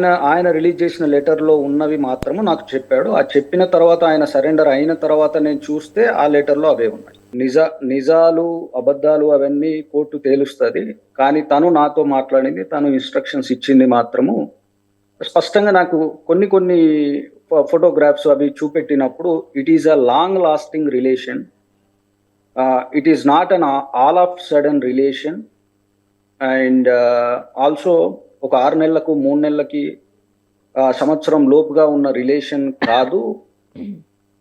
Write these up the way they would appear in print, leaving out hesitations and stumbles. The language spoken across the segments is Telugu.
ఆయన రిలీజ్ చేసిన లెటర్‌లో ఉన్నవి మాత్రము నాకు చెప్పాడు. ఆ చెప్పిన తర్వాత ఆయన సరెండర్ అయిన తర్వాత నేను చూస్తే ఆ లెటర్‌లో అవే ఉన్నాయి. నిజాలు, అబద్ధాలు అవన్నీ కోర్టు తేలుస్తది. కానీ తను నాతో మాట్లాడింది, తను ఇన్‌స్ట్రక్షన్స్ ఇచ్చింది మాత్రము స్పష్టంగా నాకు కొన్ని ఫోటోగ్రాఫ్స్ అవి చూపెట్టినప్పుడు it is a long lasting relation. It is not an all of sudden relation. And also ఒక 6 నెలలకు, 3 నెలలకి, సంవత్సరం లోపుగా ఉన్న రిలేషన్ కాదు.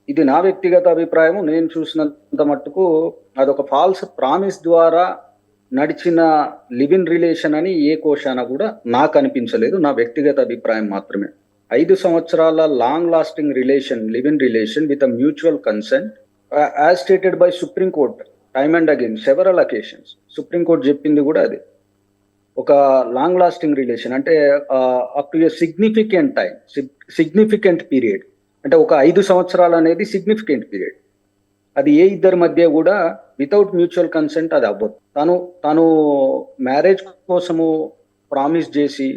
ఇది నా వ్యక్తిగత అభిప్రాయము. నేను చూసినంత మట్టుకు అదొక ఫాల్స్ ప్రామిస్ ద్వారా నడిచిన లివ్ ఇన్ రిలేషన్ అని ఏ కోశాన కూడా నాకు అనిపించలేదు. నా వ్యక్తిగత అభిప్రాయం మాత్రమే. 5 సంవత్సరాల long lasting relation, live in relation with a mutual consent as stated by supreme court time and again several occasions. Supreme court చెప్పింది కూడా అదే. ఒక లాంగ్ లాస్టింగ్ రిలేషన్ అంటే up to a significant time, significant period. అంటే ఒక 5 సంవత్సరాలు అనేది సిగ్నిఫికెంట్ పీరియడ్. అది ఏ ఇద్దరి మధ్య కూడా వితౌట్ మ్యూచువల్ కన్సెంట్ అది అవ్వదు. తను మ్యారేజ్ కోసము ప్రామిస్ చేసి,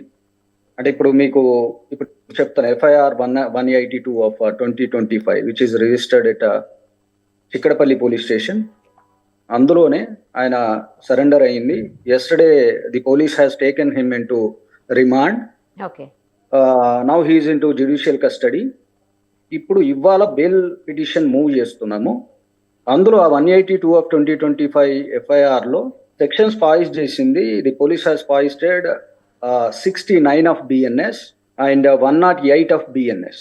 అంటే ఇప్పుడు చెప్తాను. FIR 182 of 2025 which is registered at Chikkadpally police station. అందులోనే ఆయన సరెండర్ అయింది. Yesterday the police has taken him into remand. Okay. Now he is into judicial custody. ఇప్పుడు ఇవాళ బెయిల్ పిటిషన్ మూవ్ చేస్తున్నాము. అందులో ఆ 182 ఆఫ్ 2025 ఎఫ్ఐఆర్‌లో సెక్షన్స్ ఫాయిస్ట్ చేసింది. The police has foisted 69 of BNS and 108 of BNS.